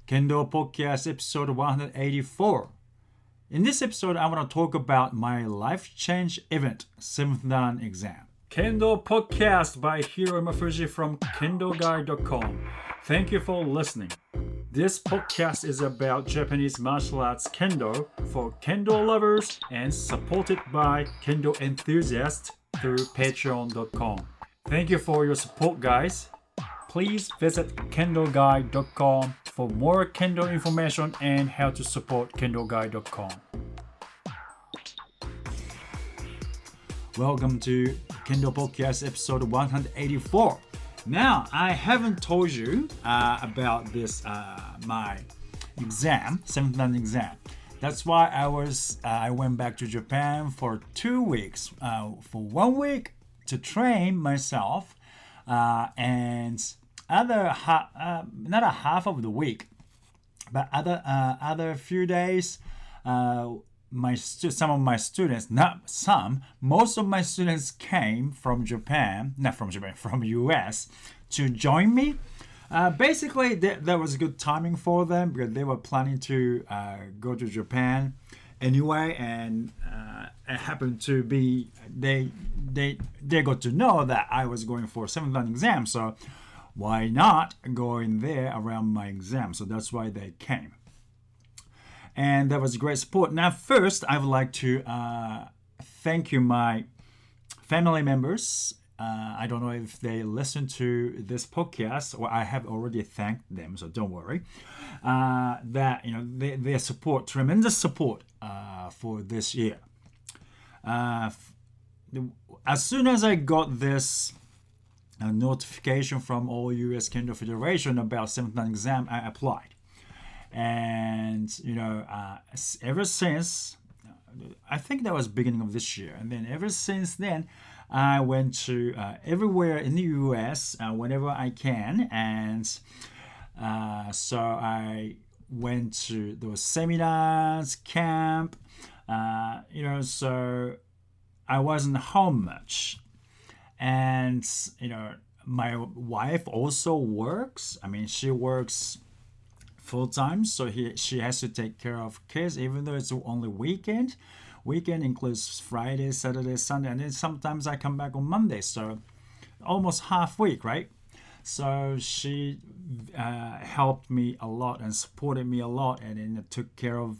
Kendo Podcast episode 184. In this episode, I want to talk about my life change event, 7th Dan exam. Kendo Podcast by Hiro Mafuji from Kendo-Guide.com. Thank you for listening. This podcast is about Japanese martial arts Kendo for Kendo lovers and supported by Kendo enthusiasts through Patreon.com. Thank you for your support, guys. Please visit Kendo-Guide.com for more Kendo information and how to support Kendo-Guide.com. Welcome to Kendo Podcast episode 184. Now, I haven't told you about this, my exam, 7th Dan exam. That's why I went back to Japan for 2 weeks. For 1 week to train myself, and not a half of the week, but other few days, most of my students came from from US to join me. Basically, that was good timing for them because they were planning to go to Japan anyway, and it happened to be they got to know that I was going for 7th Dan exam, so why not go in there around my exam? So that's why they came. And that was great support. Now, first, I would like to thank you, my family members. I don't know if they listen to this podcast, or I have already thanked them, so don't worry. Their support, tremendous support for this year. As soon as I got this a notification from all U.S. Kendo Federation about 7th Dan exam, I applied. And, ever since, I think that was beginning of this year. And then ever since then, I went to everywhere in the U.S. Whenever I can. And so I went to those seminars, camp, so I wasn't home much. And, my wife also works. She works full time, so she has to take care of kids, even though it's only weekend. Weekend includes Friday, Saturday, Sunday, and then sometimes I come back on Monday, so almost half week, right? So she helped me a lot and supported me a lot, and then took care of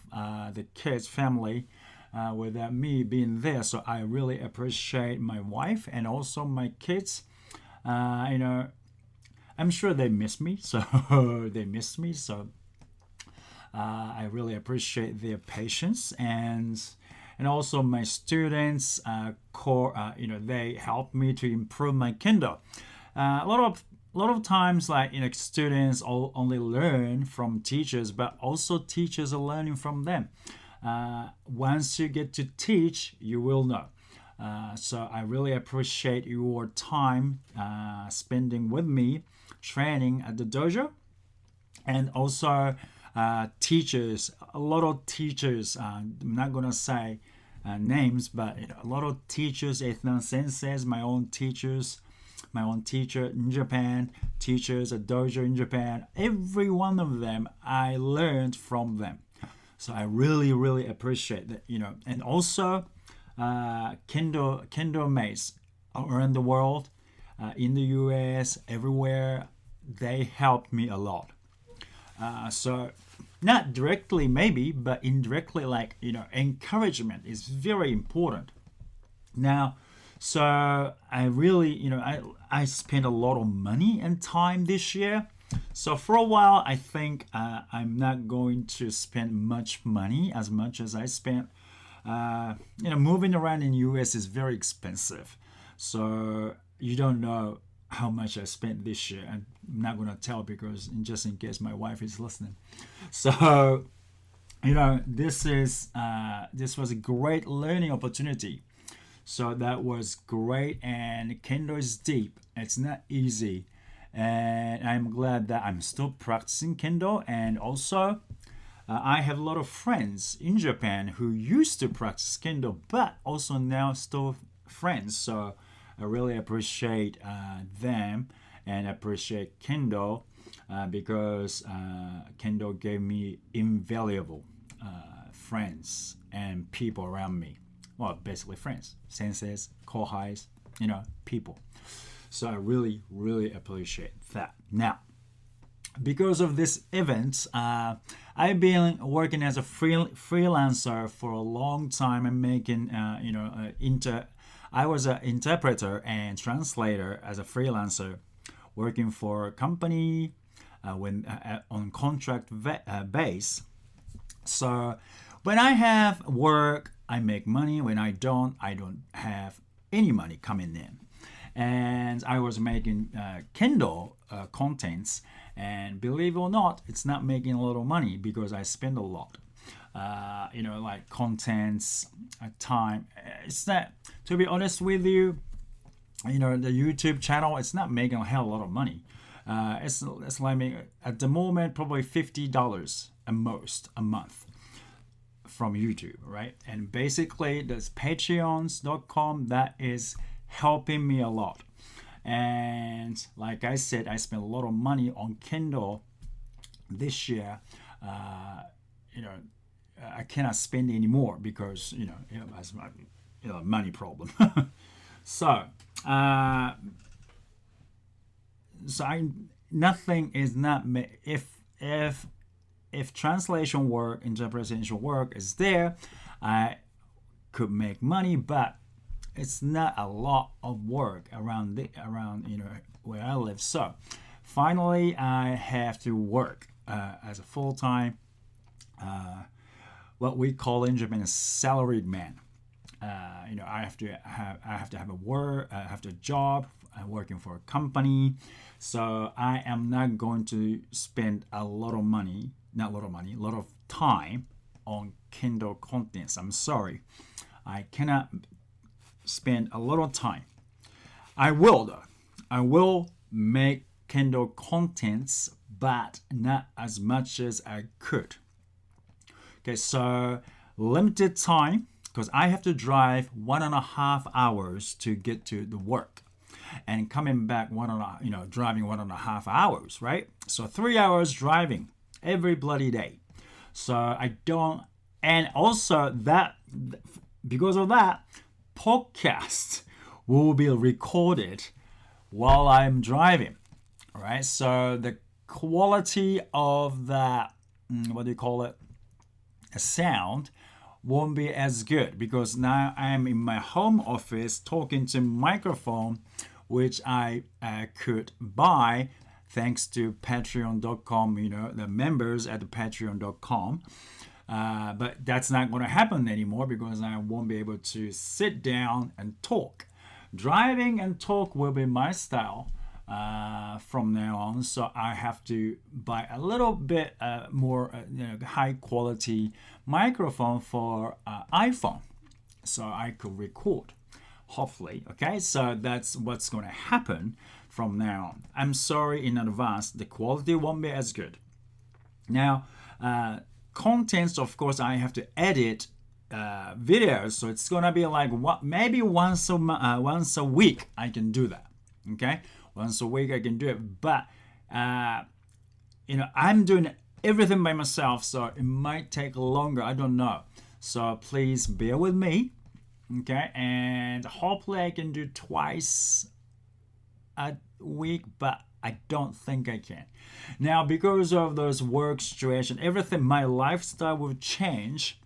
the kids, family, without me being there. So I really appreciate my wife and also my kids. I'm sure they miss me, so I really appreciate their patience, and also my students. They help me to improve my Kendo. A lot of times, students only learn from teachers, but also teachers are learning from them. Once you get to teach, you will know. So I really appreciate your time spending with me training at the dojo, and also teachers. A lot of teachers, I'm not gonna say names, but a lot of teachers, 8th Dan senseis, my own teacher in Japan, teachers at dojo in Japan, every one of them, I learned from them. So I really, really appreciate that, and also Kendo mates around the world, in the US, everywhere, they helped me a lot. So not directly maybe, but indirectly, encouragement is very important. Now, so I really, I spent a lot of money and time this year. So for a while, I think I'm not going to spend much money as much as I spent. Moving around in US is very expensive. So you don't know how much I spent this year. I'm not going to tell because just in case my wife is listening. So, this was a great learning opportunity. So that was great, and Kendo is deep. It's not easy. And I'm glad that I'm still practicing Kendo, and also I have a lot of friends in Japan who used to practice Kendo, but also now still friends. So I really appreciate them and appreciate Kendo. because Kendo gave me invaluable friends and people around me. Well, basically friends, senseis, kohais, people. So I really, really appreciate that. Now, because of this event, I've been working as a freelancer for a long time and making, I was an interpreter and translator as a freelancer, working for a company on contract base. So when I have work, I make money. When I don't have any money coming in. And I was making Kendo contents, and believe it or not, it's not making a lot of money because I spend a lot. Like contents, time. It's not, to be honest with you, the YouTube channel, it's not making a hell of a lot of money. It's like at the moment probably $50 at most a month from YouTube, right? And basically, there's patreons.com that is helping me a lot. And like I said, I spent a lot of money on Kendo this year. I cannot spend anymore because as my money problem. So nothing is not if translation work, interpretation work is there, I could make money, but it's not a lot of work around where I live. So finally, I have to work as a full-time, what we call in Japan a salaried man. I have to have a work, I have a job, working for a company. So I am not going to spend a lot of time on Kendo contents. I'm sorry, I cannot spend a lot of time. I will though. I will make Kendo contents, but not as much as I could. Okay, so limited time because I have to drive 1.5 hours to get to the work, and coming back driving 1.5 hours, right? So 3 hours driving every bloody day. So I don't, and also that because of that, podcast will be recorded while I'm driving. All right, so the quality of that, a sound won't be as good because now I'm in my home office talking to microphone, which I could buy thanks to patreon.com, the members at patreon.com. But that's not going to happen anymore because I won't be able to sit down and talk. Driving and talk will be my style from now on. So I have to buy a little bit more high quality microphone for iPhone so I could record. Hopefully, okay? So that's what's going to happen from now on. I'm sorry in advance, the quality won't be as good. Now, contents, of course, I have to edit videos, so it's gonna be like maybe once a week I can do that. Okay, once a week I can do it, but I'm doing everything by myself, so it might take longer. I don't know, so please bear with me. Okay, and hopefully I can do twice a week, but I don't think I can. Now, because of those work situation, everything, my lifestyle will change.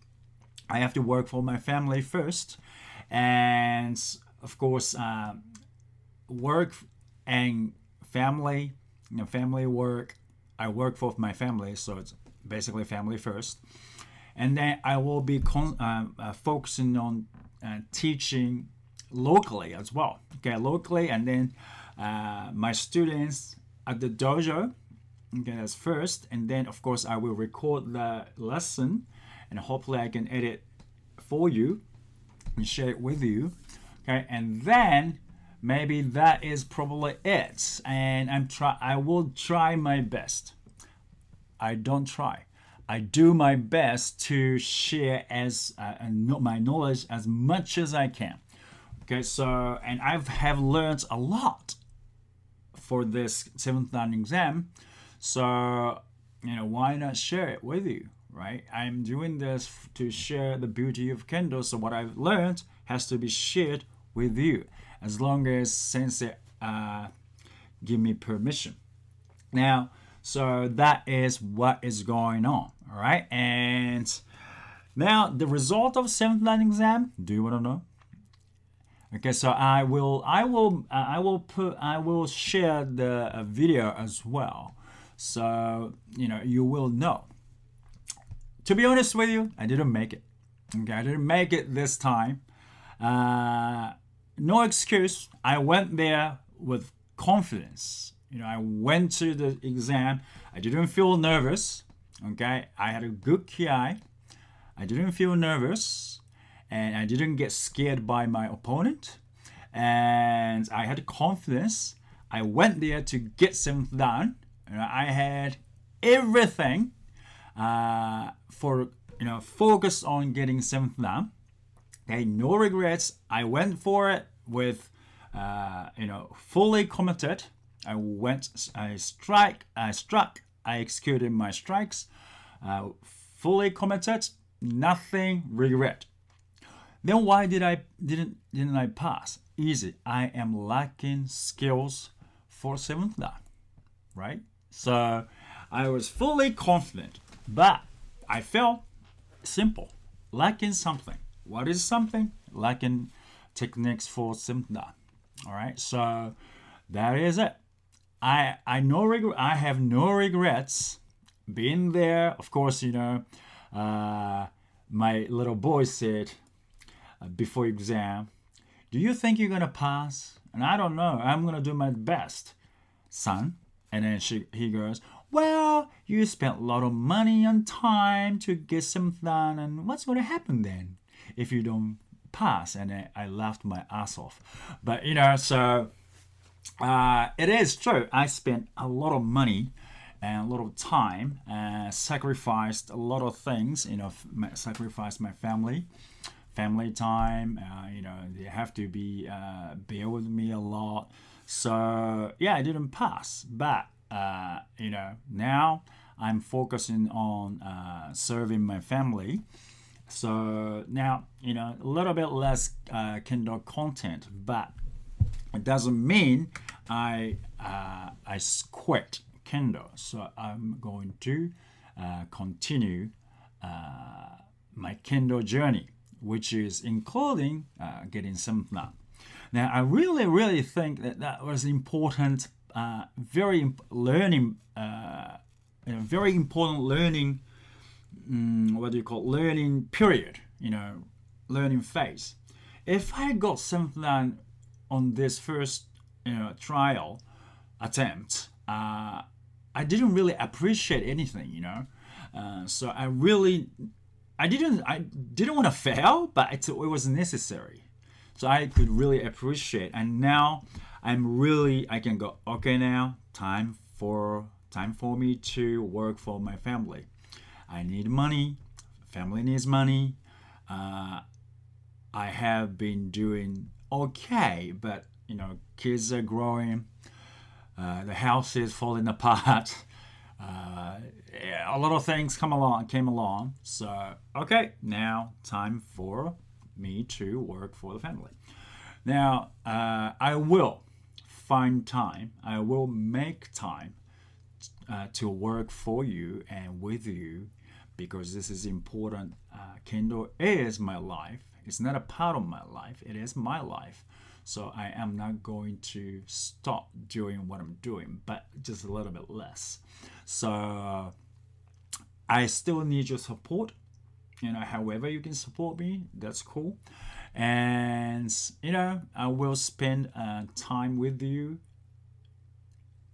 I have to work for my family first. And of course, work and family, family work. I work for my family, so it's basically family first. And then I will be focusing on teaching locally as well. Okay, locally, and then my students at the dojo, okay, that's first, and then of course I will record the lesson, and hopefully I can edit for you and share it with you. Okay, and then maybe that is probably it. And I will try my best. I don't try. I do my best to share my knowledge as much as I can. Okay, so, and I have learned a lot for this 7th dan exam. So, why not share it with you, right? I'm doing this to share the beauty of Kendo. So what I've learned has to be shared with you, as long as sensei give me permission. Now, so that is what is going on, all right? And now the result of seventh line exam. Do you want to know? Okay, so I will share the video as well, so you will know. To be honest with you, I didn't make it. Okay, I didn't make it this time. No excuse. I went there with confidence. I went to the exam. I didn't feel nervous. Okay, I had a good ki. I didn't feel nervous, and I didn't get scared by my opponent. And I had confidence. I went there to get seventh dan. I had everything for focus on getting seventh dan. Okay, no regrets. I went for it with fully committed. I struck, I executed my strikes, fully committed, nothing regret. Then why didn't I pass? Easy. I am lacking skills for seventh dan, right? So I was fully confident, but I felt simple, lacking something. What is something? Lacking techniques for seventh dan. All right, so that is it. I have no regrets being there. Of course, my little boy said before exam, "Do you think you're gonna pass?" And I don't know. I'm gonna do my best, son. And then he goes, "Well, you spent a lot of money and time to get seventh dan, and what's gonna happen then if you don't pass?" And I laughed my ass off. But so it is true. I spent a lot of money and a lot of time, sacrificed a lot of things. Sacrificed my family time. They have to be bear with me a lot. So yeah, I didn't pass, but now I'm focusing on serving my family. So now a little bit less Kendo content, but it doesn't mean I quit Kendo. So I'm going to continue my Kendo journey, which is including getting seventh dan. Now I really think that was important, very important learning. Learning period. Learning phase. If I got seventh dan on this first trial attempt, I didn't really appreciate anything. So I didn't want to fail, but it was necessary. So I could really appreciate, and now I can go, okay, now time for me to work for my family. I need money. Family needs money. I have been doing okay, but kids are growing. The house is falling apart. A lot of things came along. So okay, now time for me to work for the family. Now I will find time. I will make time to work for you and with you, because this is important. Kendo is my life. It's not a part of my life. It is my life. So I am not going to stop doing what I'm doing, but just a little bit less. So I still need your support. However you can support me, that's cool. And I will spend time with you.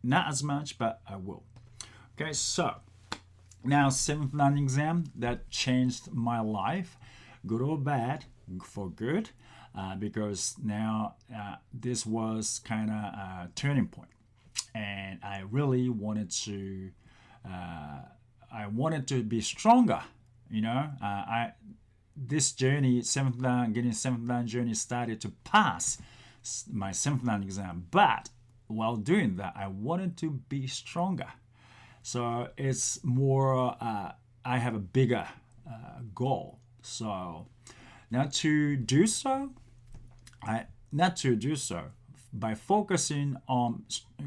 Not as much, but I will. Okay, so now seventh dan exam, that changed my life, good or bad, for good, because now this was kind of a turning point, and I really wanted to. I wanted to be stronger. This journey, getting seventh dan journey, started to pass my seventh dan exam, but while doing that, I wanted to be stronger. So it's more, I have a bigger goal. So not to do so, not to do so. By focusing on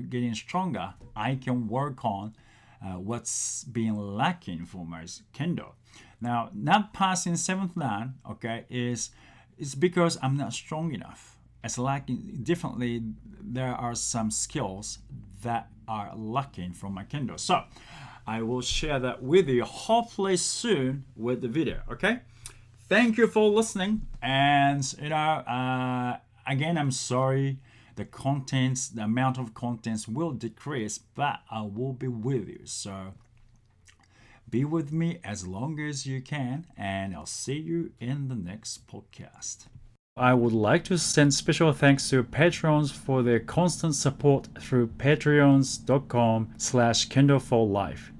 getting stronger, I can work on what's been lacking for my kendo. Now, not passing seventh dan, okay, is because I'm not strong enough. It's lacking differently. There are some skills that are lacking from my kendo. So I will share that with you hopefully soon with the video. Okay. Thank you for listening. And again, I'm sorry. The amount of contents will decrease, but I will be with you. So be with me as long as you can, and I'll see you in the next podcast. I would like to send special thanks to patrons for their constant support through patreons.com/Kendo for Life.